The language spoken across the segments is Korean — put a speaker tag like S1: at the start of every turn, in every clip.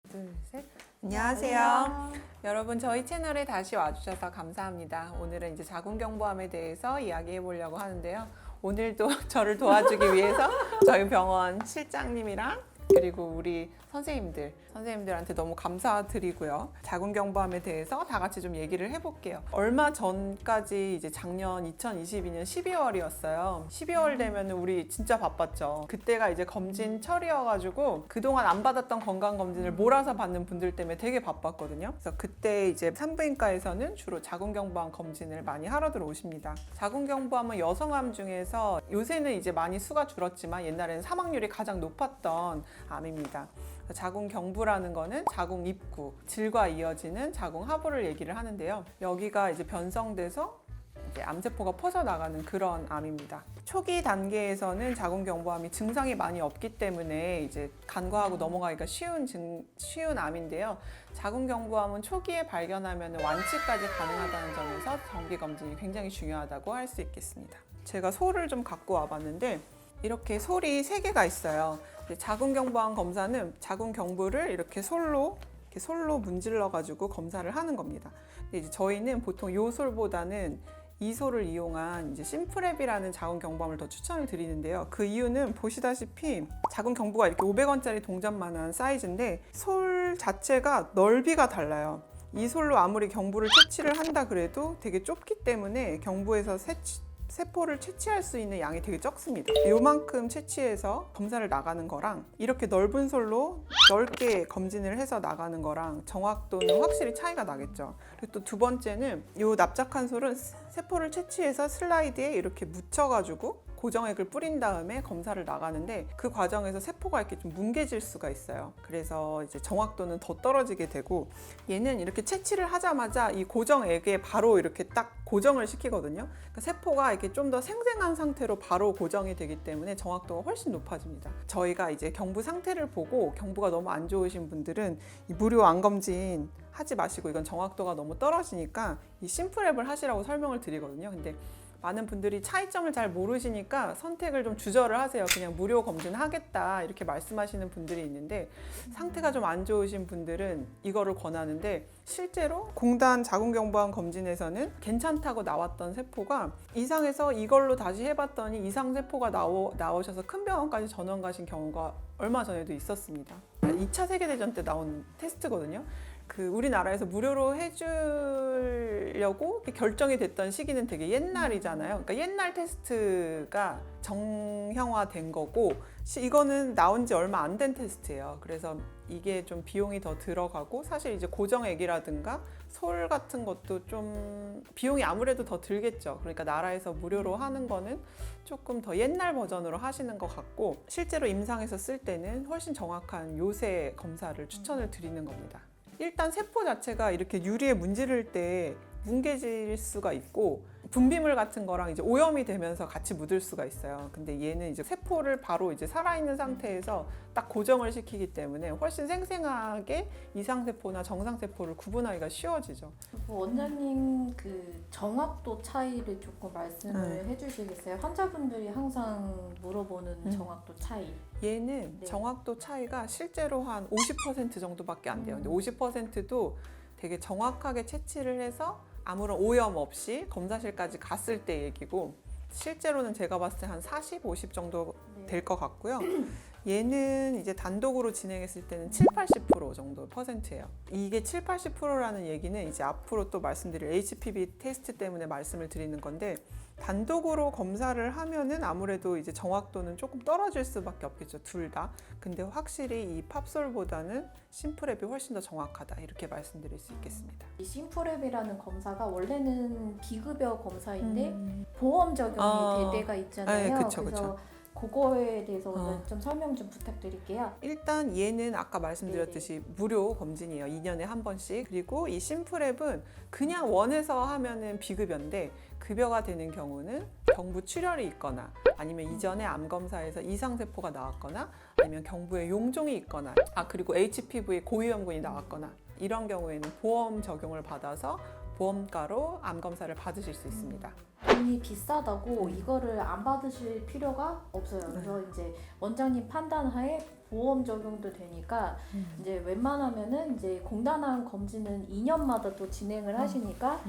S1: 둘, 셋. 안녕하세요. 여러분 저희 채널에 다시 와주셔서 감사합니다. 오늘은 이제 자궁경부암에 대해서 이야기해 보려고 하는데요. 오늘도 저를 도와주기 위해서 저희 병원 실장님이랑 그리고 우리 선생님들한테 너무 감사드리고요. 자궁경부암에 대해서 다 같이 좀 얘기를 해볼게요. 얼마 전까지 이제 작년 2022년 12월이었어요. 12월 되면 우리 진짜 바빴죠. 그때가 이제 검진철이어가지고 그동안 안 받았던 건강검진을 몰아서 받는 분들 때문에 되게 바빴거든요. 그래서 그때 이제 산부인과에서는 주로 자궁경부암 검진을 많이 하러 들어오십니다. 자궁경부암은 여성암 중에서 요새는 이제 많이 수가 줄었지만 옛날에는 사망률이 가장 높았던 암입니다. 자궁경부라는 거는 자궁 입구, 질과 이어지는 자궁 하부를 얘기를 하는데요. 여기가 이제 변성돼서 이제 암세포가 퍼져나가는 그런 암입니다. 초기 단계에서는 자궁경부암이 증상이 많이 없기 때문에 이제 간과하고 넘어가기가 쉬운 암인데요. 자궁경부암은 초기에 발견하면 완치까지 가능하다는 점에서 정기검진이 굉장히 중요하다고 할 수 있겠습니다. 제가 솔을 좀 갖고 와봤는데 이렇게 솔이 3개가 있어요. 자궁경부암 검사는 자궁경부를 이렇게 솔로 문질러 가지고 검사를 하는 겁니다. 근데 이제 저희는 보통 요 솔보다는 이 솔을 이용한 이제 심프랩이라는 자궁경부암을 더 추천을 드리는데요. 그 이유는 보시다시피 자궁경부가 이렇게 500원짜리 동전만한 사이즈인데 솔 자체가 넓이가 달라요. 이 솔로 아무리 경부를 채취를 한다 그래도 되게 좁기 때문에 경부에서 세포를 채취할 수 있는 양이 되게 적습니다. 요만큼 채취해서 검사를 나가는 거랑 이렇게 넓은 솔로 넓게 검진을 해서 나가는 거랑 정확도는 확실히 차이가 나겠죠. 그리고 또 두 번째는 요 납작한 솔은 세포를 채취해서 슬라이드에 이렇게 묻혀가지고 고정액을 뿌린 다음에 검사를 나가는데 그 과정에서 세포가 이렇게 좀 뭉개질 수가 있어요. 그래서 이제 정확도는 더 떨어지게 되고 얘는 이렇게 채취를 하자마자 이 고정액에 바로 이렇게 딱 고정을 시키거든요. 그러니까 세포가 이렇게 좀 더 생생한 상태로 바로 고정이 되기 때문에 정확도가 훨씬 높아집니다. 저희가 이제 경부 상태를 보고 경부가 너무 안 좋으신 분들은 이 무료 암검진 하지 마시고 이건 정확도가 너무 떨어지니까 이 심플랩을 하시라고 설명을 드리거든요. 근데 많은 분들이 차이점을 잘 모르시니까 선택을 좀 주저를 하세요. 그냥 무료 검진 하겠다 이렇게 말씀하시는 분들이 있는데 상태가 좀 안 좋으신 분들은 이거를 권하는데 실제로 공단 자궁경부암 검진에서는 괜찮다고 나왔던 세포가 이상해서 이걸로 다시 해봤더니 이상 세포가 나오셔서 큰 병원까지 전원 가신 경우가 얼마 전에도 있었습니다. 2차 세계대전 때 나온 테스트거든요. 우리나라에서 무료로 해주려고 결정이 됐던 시기는 되게 옛날이잖아요. 그러니까 옛날 테스트가 정형화된 거고 이거는 나온 지 얼마 안 된 테스트예요. 그래서 이게 좀 비용이 더 들어가고 사실 이제 고정액이라든가 솔 같은 것도 좀 비용이 아무래도 더 들겠죠. 그러니까 나라에서 무료로 하는 거는 조금 더 옛날 버전으로 하시는 것 같고 실제로 임상에서 쓸 때는 훨씬 정확한 요새 검사를 추천을 드리는 겁니다. 일단 세포 자체가 이렇게 유리에 문지를 때 뭉개질 수가 있고 분비물 같은 거랑 이제 오염이 되면서 같이 묻을 수가 있어요. 근데 얘는 이제 세포를 바로 이제 살아있는 상태에서 딱 고정을 시키기 때문에 훨씬 생생하게 이상세포나 정상세포를 구분하기가 쉬워지죠.
S2: 원장님 그 정확도 차이를 조금 말씀을 해주시겠어요? 환자분들이 항상 물어보는 정확도 차이.
S1: 얘는 정확도 차이가 실제로 한 50% 정도밖에 안 돼요. 근데 50%도 되게 정확하게 채취를 해서 아무런 오염 없이 검사실까지 갔을 때 얘기고 실제로는 제가 봤을 때 한 40, 50 정도 될 것 같고요. 얘는 이제 단독으로 진행했을 때는 7, 80% 정도 퍼센트예요. 이게 7, 80%라는 얘기는 이제 앞으로 또 말씀드릴 HPV 테스트 때문에 말씀을 드리는 건데 단독으로 검사를 하면은 아무래도 이제 정확도는 조금 떨어질 수밖에 없겠죠, 둘 다. 근데 확실히 이 팝솔보다는 심플랩이 훨씬 더 정확하다 이렇게 말씀드릴 수 있겠습니다.
S2: 이 심플랩이라는 검사가 원래는 비급여 검사인데 보험 적용이 될 때가 있잖아요.
S1: 네, 그쵸.
S2: 그래서 그거에 대해서 오늘 좀 설명 좀 부탁드릴게요.
S1: 일단 얘는 아까 말씀드렸듯이 무료 검진이에요. 2년에 한 번씩. 그리고 이 심플랩은 그냥 원에서 하면은 비급여인데 급여가 되는 경우는 경부 출혈이 있거나 아니면 이전에 암 검사에서 이상세포가 나왔거나 아니면 경부에 용종이 있거나 그리고 HPV 고위험군이 나왔거나 이런 경우에는 보험 적용을 받아서 보험가로 암 검사를 받으실 수 있습니다.
S2: 돈이 비싸다고 이거를 안 받으실 필요가 없어요. 그래서 이제 원장님 판단하에 보험 적용도 되니까 이제 웬만하면은 이제 공단암 검진은 2년마다 또 진행을 하시니까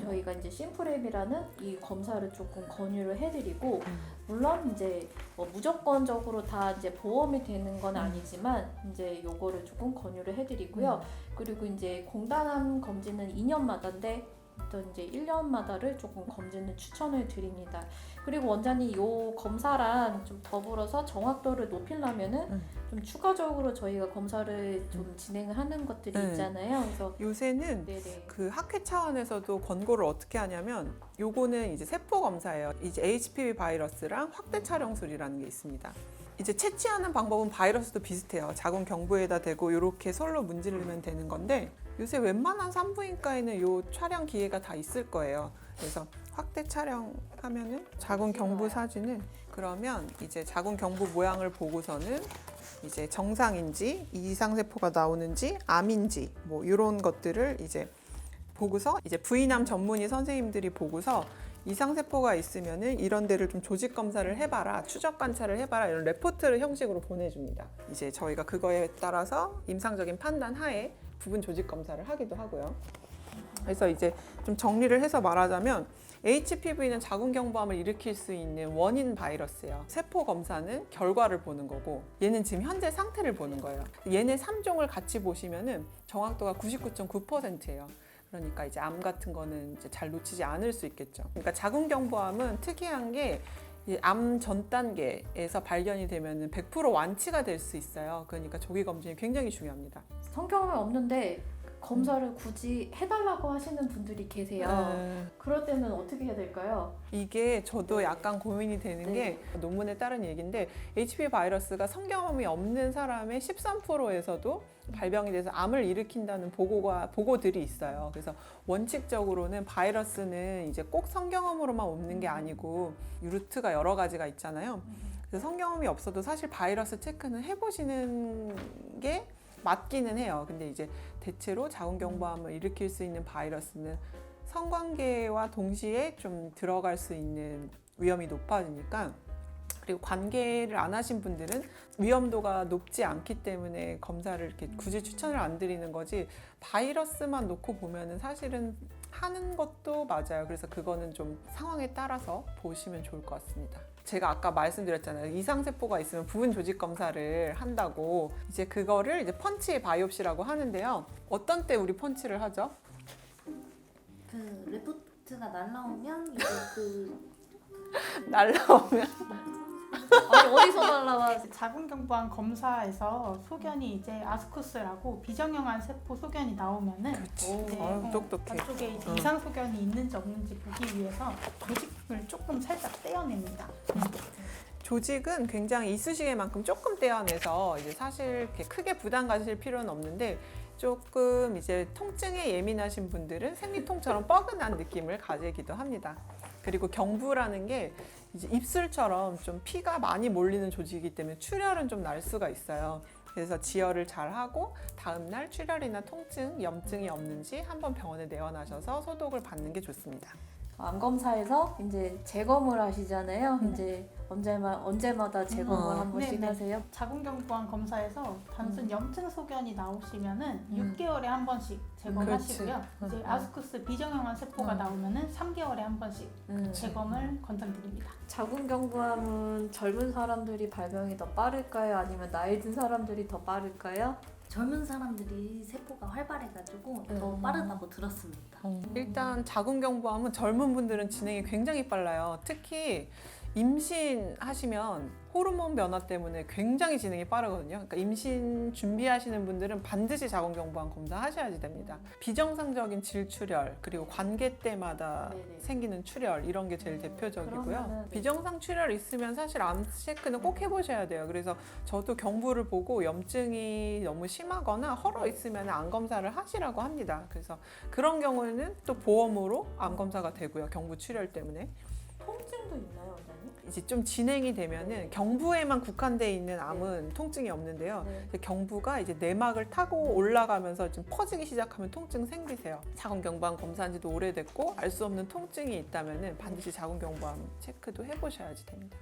S2: 저희가 이제 심플앱이라는 이 검사를 조금 권유를 해드리고 물론 이제 뭐 무조건적으로 다 이제 보험이 되는 건 아니지만 이제 요거를 조금 권유를 해드리고요. 그리고 이제 공단암 검진은 2년마다인데 또 이제 1년마다를 조금 검진을 추천을 드립니다. 그리고 원장님 요 검사랑 좀 더불어서 정확도를 높이려면은 좀 추가적으로 저희가 검사를 좀 진행을 하는 것들이
S1: 네.
S2: 있잖아요. 그래서
S1: 요새는
S2: 네네.
S1: 그 학회 차원에서도 권고를 어떻게 하냐면 요거는 이제 세포 검사예요. 이제 HPV 바이러스랑 확대 촬영술이라는 게 있습니다. 이제 채취하는 방법은 바이러스도 비슷해요. 자궁 경부에다 대고 이렇게 솔로 문지르면 되는 건데 요새 웬만한 산부인과에는 요 촬영 기계가 다 있을 거예요. 그래서 확대 촬영하면은 자궁 경부 사진을 그러면 이제 자궁 경부 모양을 보고서는 이제 정상인지 이상세포가 나오는지 암인지 뭐 이런 것들을 이제 보고서 이제 부인암 전문의 선생님들이 보고서 이상세포가 있으면은 이런 데를 좀 조직 검사를 해봐라, 추적 관찰을 해봐라 이런 레포트를 형식으로 보내줍니다. 이제 저희가 그거에 따라서 임상적인 판단 하에 부분 조직 검사를 하기도 하고요. 그래서 이제 좀 정리를 해서 말하자면 HPV는 자궁경부암을 일으킬 수 있는 원인 바이러스예요. 세포 검사는 결과를 보는 거고 얘는 지금 현재 상태를 보는 거예요. 얘네 3종을 같이 보시면은 정확도가 99.9%예요. 그러니까 이제 암 같은 거는 이제 잘 놓치지 않을 수 있겠죠. 그러니까 자궁경부암은 특이한 게 암 전 단계에서 발견이 되면 100% 완치가 될 수 있어요. 그러니까 조기 검진이 굉장히 중요합니다.
S2: 성경험이 없는데 검사를 굳이 해달라고 하시는 분들이 계세요. 그럴 때는 어떻게 해야 될까요?
S1: 이게 저도 약간 고민이 되는 게 논문에 따른 얘기인데 HPV 바이러스가 성경험이 없는 사람의 13%에서도 발병이 돼서 암을 일으킨다는 보고들이 있어요. 그래서 원칙적으로는 바이러스는 이제 꼭 성경험으로만 옵는 게 아니고 루트가 여러 가지가 있잖아요. 그래서 성경험이 없어도 사실 바이러스 체크는 해보시는 게 맞기는 해요. 근데 이제 대체로 자궁경부암을 일으킬 수 있는 바이러스는 성관계와 동시에 좀 들어갈 수 있는 위험이 높아지니까 그리고 관계를 안 하신 분들은 위험도가 높지 않기 때문에 검사를 이렇게 굳이 추천을 안 드리는 거지 바이러스만 놓고 보면은 사실은 하는 것도 맞아요. 그래서 그거는 좀 상황에 따라서 보시면 좋을 것 같습니다. 제가 아까 말씀드렸잖아요. 이상세포가 있으면 부분 조직 검사를 한다고. 이제 그거를 이제 펀치 바이옵시라고 하는데요. 어떤 때 우리 펀치를 하죠?
S3: 그 레포트가 날라오면 이제 그
S1: 날라오면
S2: 아니 어디서 날라와?
S4: 자궁경부암 검사에서 소견이 이제 아스쿠스라고 비정형한 세포 소견이 나오면은
S1: 아유, 똑똑해.
S4: 안쪽에 이제 이상 소견이 있는지 없는지 보기 위해서 조직을 조금 살짝 떼어냅니다.
S1: 조직은 굉장히 이쑤시개만큼 조금 떼어내서 이제 사실 이렇게 크게 부담 가실 필요는 없는데 조금 이제 통증에 예민하신 분들은 생리통처럼 뻐근한 느낌을 가지기도 합니다. 그리고 경부라는 게 이제 입술처럼 좀 피가 많이 몰리는 조직이기 때문에 출혈은 좀 날 수가 있어요. 그래서 지혈을 잘 하고 다음 날 출혈이나 통증, 염증이 없는지 한번 병원에 내원하셔서 소독을 받는 게 좋습니다.
S2: 암 검사에서 이제 재검을 하시잖아요. 이제 언제마다 재검을 한 번씩
S4: 네네.
S2: 하세요.
S4: 자궁경부암 검사에서 단순 염증 소견이 나오시면은 6개월에 한 번씩 재검하시고요. 이제 아스쿠스 비정형한 세포가 나오면은 3개월에 한 번씩 재검을 권장드립니다.
S2: 자궁경부암은 젊은 사람들이 발병이 더 빠를까요? 아니면 나이 든 사람들이 더 빠를까요?
S3: 젊은 사람들이 세포가 활발해가지고 더 빠르다고 들었습니다.
S1: 일단 자궁경부암은 젊은 분들은 진행이 굉장히 빨라요. 특히 임신하시면 호르몬 변화 때문에 굉장히 진행이 빠르거든요. 그러니까 임신 준비하시는 분들은 반드시 자궁경부암 검사하셔야지 됩니다. 비정상적인 질출혈 그리고 관계 때마다
S2: 네네.
S1: 생기는 출혈 이런 게 제일 대표적이고요.
S2: 그러면은
S1: 비정상 출혈 있으면 사실 암 체크는 꼭 해보셔야 돼요. 그래서 저도 경부를 보고 염증이 너무 심하거나 헐어 있으면 암 검사를 하시라고 합니다. 그래서 그런 경우에는 또 보험으로 암 검사가 되고요. 경부 출혈 때문에.
S2: 통증도 있나요, 원장님?
S1: 이제 좀 진행이 되면은 경부에만 국한돼 있는 암은 통증이 없는데요.
S2: 네.
S1: 이제 경부가 이제 내막을 타고 올라가면서 좀 퍼지기 시작하면 통증 생기세요. 자궁경부암 검사한 지도 오래됐고 알 수 없는 통증이 있다면은 반드시 자궁경부암 체크도 해보셔야지 됩니다.